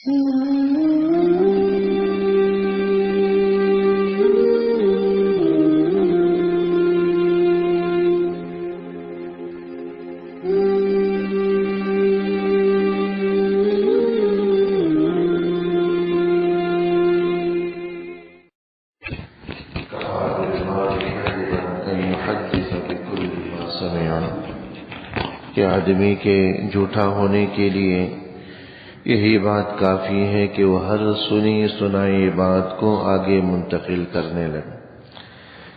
کہ آدمی کے جھوٹا ہونے کے لیے یہی بات کافی ہے کہ وہ ہر سنی سنائی بات کو آگے منتقل کرنے لگے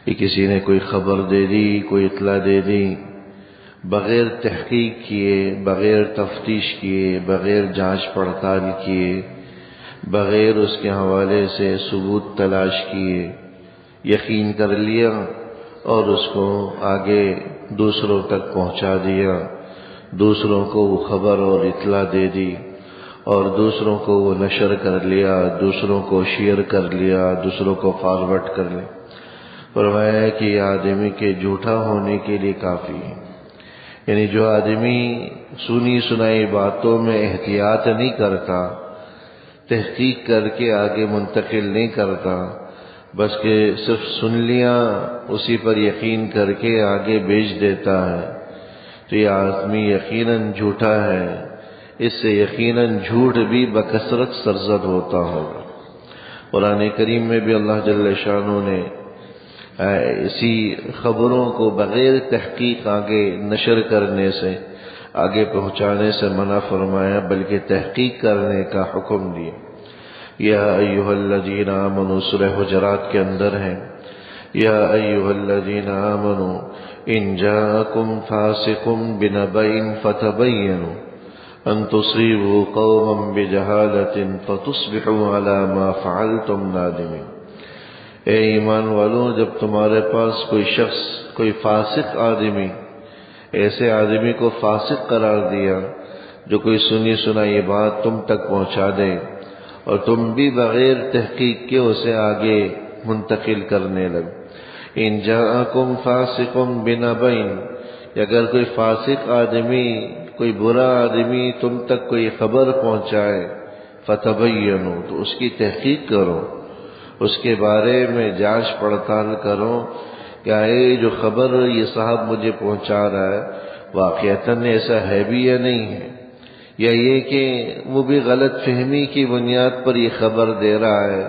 کہ کسی نے کوئی خبر دے دی، کوئی اطلاع دے دی، بغیر تحقیق کیے، بغیر تفتیش کیے، بغیر جانچ پڑتال کیے، بغیر اس کے حوالے سے ثبوت تلاش کیے، یقین کر لیا اور اس کو آگے دوسروں تک پہنچا دیا، دوسروں کو وہ خبر اور اطلاع دے دی اور دوسروں کو وہ نشر کر لیا، دوسروں کو شیئر کر لیا، دوسروں کو فارورڈ کر لیا۔ فرمایا کہ یہ آدمی کے جھوٹا ہونے کے لیے کافی ہے۔ یعنی جو آدمی سنی سنائی باتوں میں احتیاط نہیں کرتا، تحقیق کر کے آگے منتقل نہیں کرتا، بس کہ صرف سن لیا اسی پر یقین کر کے آگے بھیج دیتا ہے، تو یہ آدمی یقیناً جھوٹا ہے، اس سے یقیناً جھوٹ بھی بکثرت سرزد ہوتا ہوگا۔ قرآن کریم میں بھی اللہ جل شانہ نے اسی خبروں کو بغیر تحقیق آگے نشر کرنے سے، آگے پہنچانے سے منع فرمایا، بلکہ تحقیق کرنے کا حکم دیا۔ یا ایھا الذین آمنوا سورہ حجرات کے اندر ہے، یا ایھا الذین آمنوا ان جاءکم فاسق بنبأ فتبینوا ان تصیبوا قوما بجہالۃ فتصبحوا علی ما فعلتم نادمین۔ اے ایمان والوں، جب تمہارے پاس کوئی شخص، کوئی فاسق آدمی، ایسے آدمی کو فاسق قرار دیا جو کوئی سنی سنائی بات تم تک پہنچا دے اور تم بھی بغیر تحقیق کے اسے آگے منتقل کرنے لگ۔ ان جاءکم فاسق بنبأ، اگر کوئی فاسق آدمی، کوئی برا آدمی تم تک کوئی خبر پہنچائے، فتبینوا، تو اس کی تحقیق کرو، اس کے بارے میں جانچ پڑتال کرو، کیا یہ جو خبر یہ صاحب مجھے پہنچا رہا ہے واقعتاً ایسا ہے بھی یا نہیں ہے، یا یہ کہ وہ بھی غلط فہمی کی بنیاد پر یہ خبر دے رہا ہے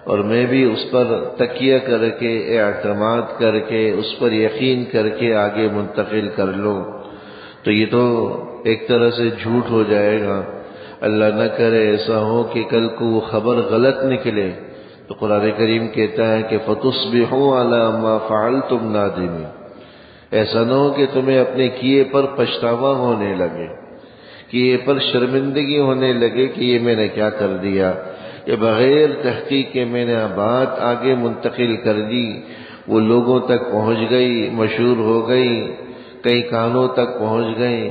اور میں بھی اس پر تکیہ کر کے، اعتماد کر کے، اس پر یقین کر کے آگے منتقل کر لوں، تو یہ تو ایک طرح سے جھوٹ ہو جائے گا۔ اللہ نہ کرے ایسا ہو کہ کل کو وہ خبر غلط نکلے، تو قرآن کریم کہتا ہے کہ فَتُصْبِحُوا عَلَى مَا فَعَلْتُمْ نَادِمِينَ، ایسا نہ ہو کہ تمہیں اپنے کیے پر پچھتاوا ہونے لگے، کیے پر شرمندگی ہونے لگے کہ یہ میں نے کیا کر دیا، کہ بغیر تحقیق کے میں نے بات آگے منتقل کر دی، وہ لوگوں تک پہنچ گئی، مشہور ہو گئی، کئی کانوں تک پہنچ گئی،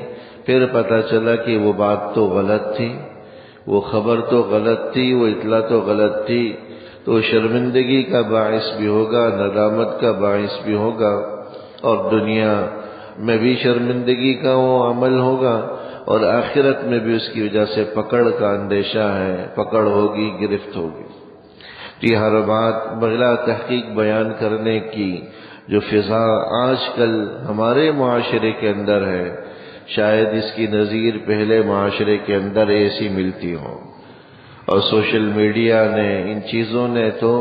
پھر پتہ چلا کہ وہ بات تو غلط تھی، وہ خبر تو غلط تھی، وہ اطلاع تو غلط تھی، تو شرمندگی کا باعث بھی ہوگا، ندامت کا باعث بھی ہوگا، اور دنیا میں بھی شرمندگی کا وہ عمل ہوگا اور آخرت میں بھی اس کی وجہ سے پکڑ کا اندیشہ ہے، پکڑ ہوگی، گرفت ہوگی۔ یہ ہر بات بغیر تحقیق بیان کرنے کی جو فضا آج کل ہمارے معاشرے کے اندر ہے، شاید اس کی نظیر پہلے معاشرے کے اندر ایسی ملتی ہو، اور سوشل میڈیا نے، ان چیزوں نے تو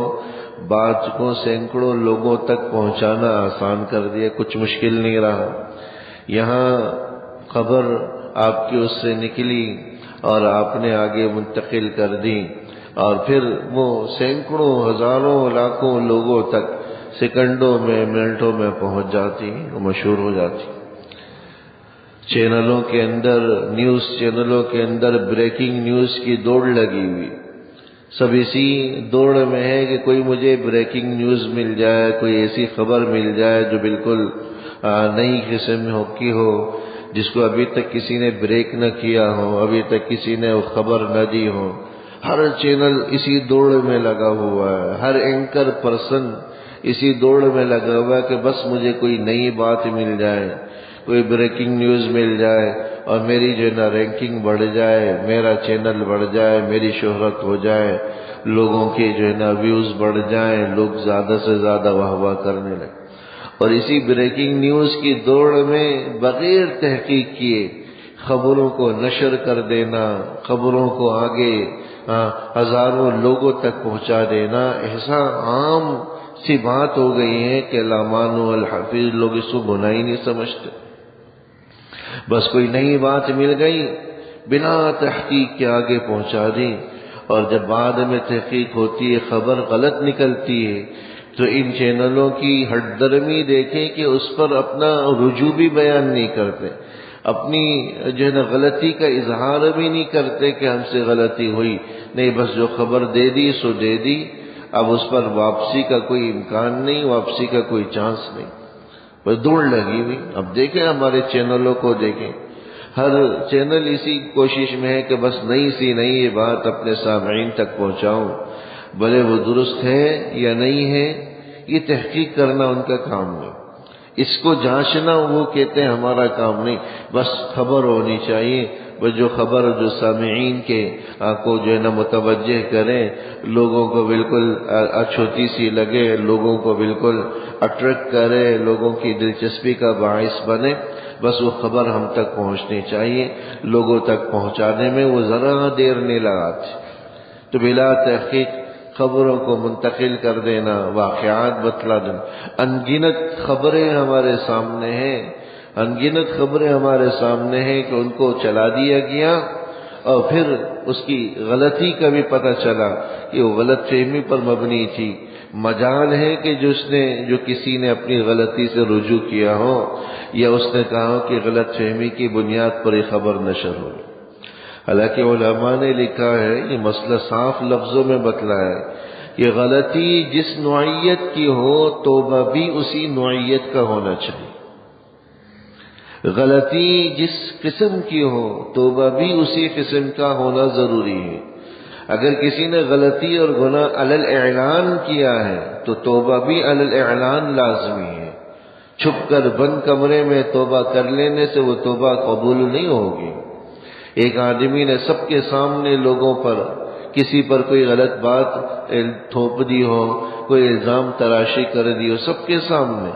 بات کو سینکڑوں لوگوں تک پہنچانا آسان کر دیا، کچھ مشکل نہیں رہا۔ یہاں خبر آپ کی اس سے نکلی اور آپ نے آگے منتقل کر دی، اور پھر وہ سینکڑوں، ہزاروں، لاکھوں لوگوں تک سیکنڈوں میں، منٹوں میں پہنچ جاتی، وہ مشہور ہو جاتی۔ چینلوں کے اندر، نیوز چینلوں کے اندر بریکنگ نیوز کی دوڑ لگی ہوئی، سب اسی دوڑ میں ہے کہ کوئی مجھے بریکنگ نیوز مل جائے، کوئی ایسی خبر مل جائے جو بالکل نئی قسم کی ہو، جس کو ابھی تک کسی نے بریک نہ کیا ہو، ابھی تک کسی نے وہ خبر نہ دی ہو۔ ہر چینل اسی دوڑ میں لگا ہوا ہے، ہر اینکر پرسن اسی دوڑ میں لگا ہوا ہے کہ بس مجھے کوئی نئی بات مل جائے، کوئی بریکنگ نیوز مل جائے اور میری جو ہے نا رینکنگ بڑھ جائے، میرا چینل بڑھ جائے، میری شہرت ہو جائے، لوگوں کے جو ہے نا ویوز بڑھ جائیں، لوگ زیادہ سے زیادہ واہ واہ کرنے لگے، اور اسی بریکنگ نیوز کی دوڑ میں بغیر تحقیق کیے خبروں کو نشر کر دینا، خبروں کو آگے ہزاروں لوگوں تک پہنچا دینا، ایسا عام سی بات ہو گئی ہے کہ لامان الحفیظ لوگ اس کو گناہ ہی نہیں سمجھتے۔ بس کوئی نئی بات مل گئی، بنا تحقیق کے آگے پہنچا دی، اور جب بعد میں تحقیق ہوتی ہے خبر غلط نکلتی ہے تو ان چینلوں کی ہٹ درمی دیکھیں کہ اس پر اپنا رجوع بھی بیان نہیں کرتے، اپنی جو ہے نا غلطی کا اظہار بھی نہیں کرتے کہ ہم سے غلطی ہوئی، نہیں بس جو خبر دے دی سو دے دی، اب اس پر واپسی کا کوئی امکان نہیں، واپسی کا کوئی چانس نہیں، بس دوڑ لگی ہوئی۔ اب دیکھیں ہمارے چینلوں کو دیکھیں، ہر چینل اسی کوشش میں ہے کہ بس نئی سی نئی یہ بات اپنے سامعین تک پہنچاؤں، بھلے وہ درست ہے یا نہیں ہے یہ تحقیق کرنا ان کا کام نہیں، اس کو جانچنا وہ کہتے ہیں ہمارا کام نہیں، بس خبر ہونی چاہیے، بس جو خبر جو سامعین کے کو جو ہے نا متوجہ کریں، لوگوں کو بالکل اچھوتی سی لگے، لوگوں کو بالکل اٹریکٹ کرے، لوگوں کی دلچسپی کا باعث بنے، بس وہ خبر ہم تک پہنچنی چاہیے، لوگوں تک پہنچانے میں وہ ذرا دیر نہیں لگاتی، تو بلا تحقیق خبروں کو منتقل کر دینا، واقعات بتلا دینا، انگنت خبریں ہمارے سامنے ہیں، انگنت خبریں ہمارے سامنے ہیں کہ ان کو چلا دیا گیا، اور پھر اس کی غلطی کا بھی پتہ چلا کہ وہ غلط فہمی پر مبنی تھی، مجال ہے کہ جو کسی نے اپنی غلطی سے رجوع کیا ہو، یا اس نے کہا کہ غلط فہمی کی بنیاد پر یہ خبر نشر ہو۔ حالانکہ علماء نے لکھا ہے، یہ مسئلہ صاف لفظوں میں بتلایا ہے کہ غلطی جس نوعیت کی ہو توبہ بھی اسی نوعیت کا ہونا چاہیے، غلطی جس قسم کی ہو توبہ بھی اسی قسم کا ہونا ضروری ہے۔ اگر کسی نے غلطی اور گناہ علی الاعلان کیا ہے تو توبہ بھی علی الاعلان لازمی ہے، چھپ کر بند کمرے میں توبہ کر لینے سے وہ توبہ قبول نہیں ہوگی۔ ایک آدمی نے سب کے سامنے لوگوں پر کسی پر کوئی غلط بات تھوپ دی ہو، کوئی الزام تراشی کر دی ہو سب کے سامنے،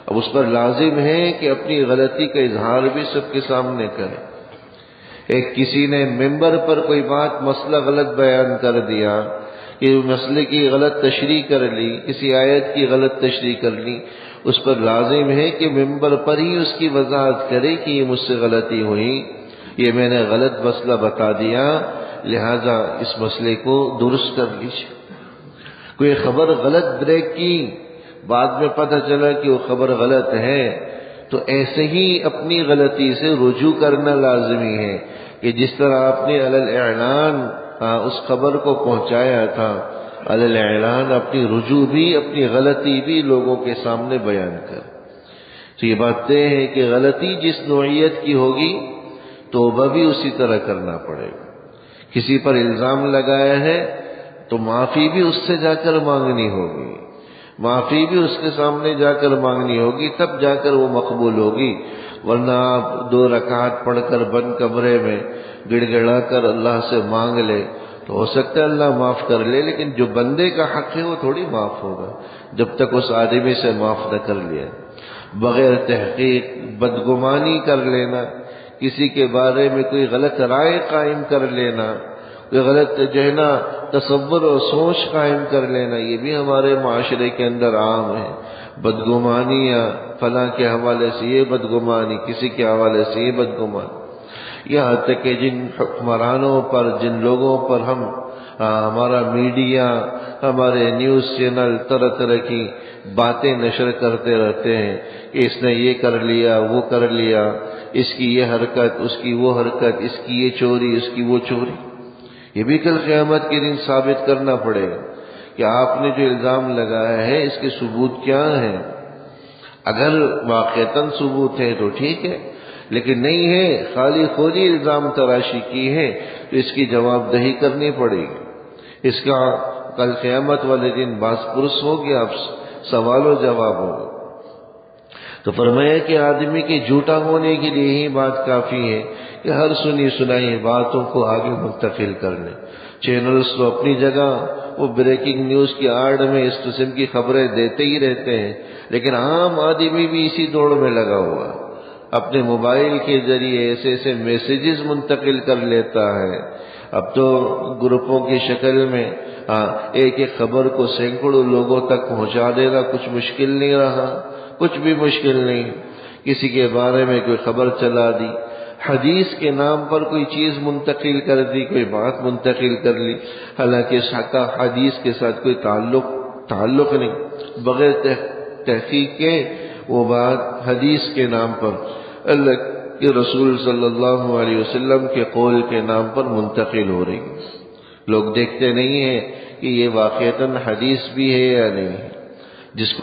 اب اس پر لازم ہے کہ اپنی غلطی کا اظہار بھی سب کے سامنے کرے۔ ایک کسی نے ممبر پر کوئی بات مسئلہ غلط بیان کر دیا، کہ مسئلے کی غلط تشریح کر لی، کسی آیت کی غلط تشریح کر لی، اس پر لازم ہے کہ ممبر پر ہی اس کی وضاحت کرے کہ یہ مجھ سے غلطی ہوئی، یہ میں نے غلط مسئلہ بتا دیا، لہذا اس مسئلے کو درست کر لیجیے۔ کوئی خبر غلط بریک کی، بعد میں پتہ چلا کہ وہ خبر غلط ہے، تو ایسے ہی اپنی غلطی سے رجوع کرنا لازمی ہے کہ جس طرح آپ نے علی الاعلان اس خبر کو پہنچایا تھا، علی الاعلان اپنی رجوع بھی، اپنی غلطی بھی لوگوں کے سامنے بیان کر۔ تو یہ بات طے ہے کہ غلطی جس نوعیت کی ہوگی توبہ بھی اسی طرح کرنا پڑے گا۔ کسی پر الزام لگایا ہے تو معافی بھی اس سے جا کر مانگنی ہوگی، معافی بھی اس کے سامنے جا کر مانگنی ہوگی، تب جا کر وہ مقبول ہوگی، ورنہ آپ 2 رکعت پڑھ کر بند کمرے میں گڑ گڑا کر اللہ سے مانگ لے تو ہو سکتا ہے اللہ معاف کر لے، لیکن جو بندے کا حق ہے وہ تھوڑی معاف ہوگا جب تک اس آدمی سے معاف نہ کر لیا۔ بغیر تحقیق بدگمانی کر لینا، کسی کے بارے میں کوئی غلط رائے قائم کر لینا، کوئی غلط جو ہے نا تصور اور سوچ قائم کر لینا، یہ بھی ہمارے معاشرے کے اندر عام ہے۔ بدگمانی یا فلاں کے حوالے سے یہ بدگمانی، کسی کے حوالے سے یہ بدگمانی، یہاں تک کہ جن حکمرانوں پر، جن لوگوں پر ہمارا میڈیا، ہمارے نیوز چینل طرح طرح کی باتیں نشر کرتے رہتے ہیں کہ اس نے یہ کر لیا، وہ کر لیا، اس کی یہ حرکت، اس کی وہ حرکت، اس کی یہ چوری، اس کی وہ چوری، یہ بھی کل قیامت کے دن ثابت کرنا پڑے گا کہ آپ نے جو الزام لگایا ہے اس کے ثبوت کیا ہیں۔ اگر واقعتاً ثبوت ہے تو ٹھیک ہے، لیکن نہیں ہے، خالی خودی الزام تراشی کی ہے تو اس کی جواب دہی کرنی پڑے گی، اس کا کل قیامت والے دن باز پرس ہوگی، آپ سوال و جواب ہوگا۔ تو فرمایا کہ آدمی کے جھوٹا ہونے کے لیے یہی بات کافی ہے کہ ہر سنی سنائی باتوں کو آگے منتقل کر لیں. چینلز تو اپنی جگہ وہ بریکنگ نیوز کی آڑ میں اس قسم کی خبریں دیتے ہی رہتے ہیں، لیکن عام آدمی بھی اسی دوڑ میں لگا ہوا اپنے موبائل کے ذریعے ایسے ایسے میسیجز منتقل کر لیتا ہے. اب تو گروپوں کی شکل میں ایک ایک خبر کو سینکڑوں لوگوں تک پہنچا دینا کچھ مشکل نہیں رہا، کچھ بھی مشکل نہیں. کسی کے بارے میں کوئی خبر چلا دی، حدیث کے نام پر کوئی چیز منتقل کر دی، کوئی بات منتقل کر لی، حالانکہ اس کا حدیث کے ساتھ کوئی تعلق نہیں، بغیر تحقیق کے وہ بات حدیث کے نام پر، اللہ کے رسول صلی اللہ علیہ وسلم کے قول کے نام پر منتقل ہو رہی. لوگ دیکھتے نہیں ہیں کہ یہ واقعتاً حدیث بھی ہے یا نہیں ہے. جس کو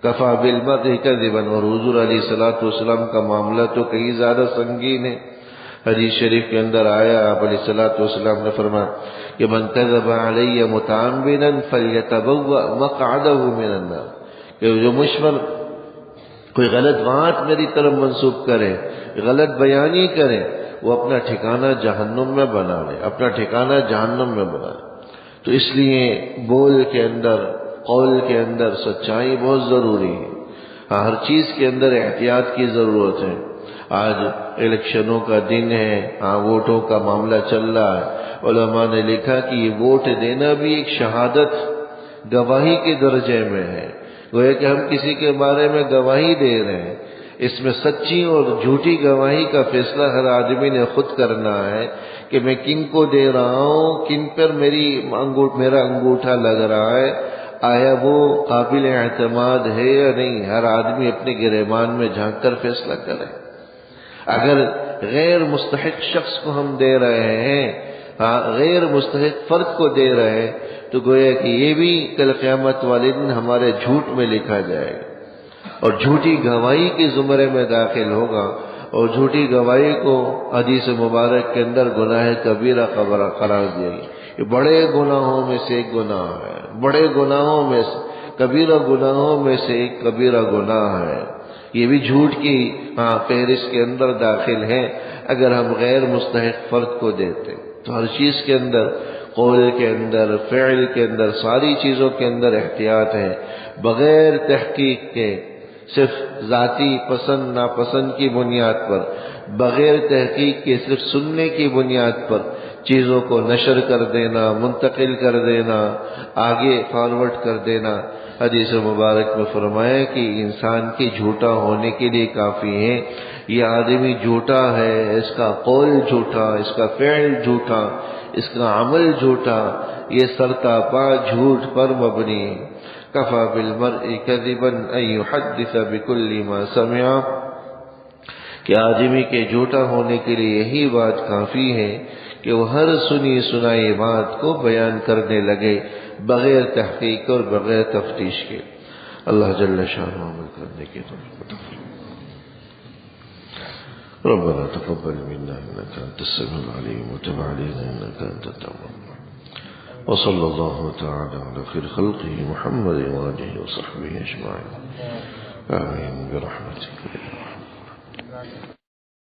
کفا بالمرء کذبا، اور حضور علیہ الصلوۃ والسلام کا معاملہ تو کہیں زیادہ سنگین ہے. حدیث شریف کے اندر آیا، آپ علیہ الصلوۃ والسلام نے فرمایا کہ من کذب علی متعمدا فلیتبوأ مقعدہ من النار، کہ جو مجھ پر کوئی غلط بات میری طرف منسوب کرے، غلط بیانی کرے، وہ اپنا ٹھکانہ جہنم میں بنا لے، اپنا ٹھکانہ جہنم میں بنا لے. تو اس لیے بول کے اندر، قول کے اندر سچائی بہت ضروری ہے. ہر چیز کے اندر احتیاط کی ضرورت ہے. آج الیکشنوں کا دن ہے، ووٹوں کا معاملہ چل رہا ہے. علماء نے لکھا کہ یہ ووٹ دینا بھی ایک شہادت، گواہی کے درجے میں ہے. گویا کہ ہم کسی کے بارے میں گواہی دے رہے ہیں. اس میں سچی اور جھوٹی گواہی کا فیصلہ ہر آدمی نے خود کرنا ہے کہ میں کن کو دے رہا ہوں، کن پر میرا انگوٹھا لگ رہا ہے، آیا وہ قابل اعتماد ہے یا نہیں. ہر آدمی اپنے گریبان میں جھانک کر فیصلہ کرے. اگر غیر مستحق شخص کو ہم دے رہے ہیں، غیر مستحق فرد کو دے رہے ہیں، تو گویا کہ یہ بھی کل قیامت والے دن ہمارے جھوٹ میں لکھا جائے گا اور جھوٹی گواہی کے زمرے میں داخل ہوگا. اور جھوٹی گواہی کو حدیث مبارک کے اندر گناہ کبیرہ قرار دیا گیا. یہ بڑے گناہوں میں سے ایک گناہ ہے، بڑے گناہوں میں سے، کبیرہ گناہوں میں سے ایک کبیرہ گناہ ہے. یہ بھی جھوٹ کی فہرست کے اندر داخل ہے اگر ہم غیر مستحق فرد کو دیتے. تو ہر چیز کے اندر، قول کے اندر، فعل کے اندر، ساری چیزوں کے اندر احتیاط ہے. بغیر تحقیق کے، صرف ذاتی پسند ناپسند کی بنیاد پر، بغیر تحقیق کے صرف سننے کی بنیاد پر چیزوں کو نشر کر دینا، منتقل کر دینا، آگے فارورڈ کر دینا. حدیث مبارک میں فرمایا کہ انسان کے جھوٹا ہونے کے لیے کافی ہے یہ آدمی جھوٹا ہے، اس کا قول جھوٹا، اس کا فعل جھوٹا، اس کا عمل جھوٹا، یہ سرتاپا جھوٹ پر مبنی ہے. کفا بالمرء کذبا ان یحدث بکل ما سمع، کہ آدمی کے جھوٹا ہونے کے لیے یہی بات کافی ہے کہ وہ ہر سنی سنائی بات کو بیان کرنے لگے بغیر تحقیق اور بغیر تفتیش کے. اللہ جل شانہ عمل کرنے کی توفیق. ربنا تقبل منا انك انت السميع العليم وتب علينا انك انت التواب الرحيم. وصلى الله تعالى على خير خلقه محمد وآله وصحبه اجمعين. آمين برحمتك يا رب.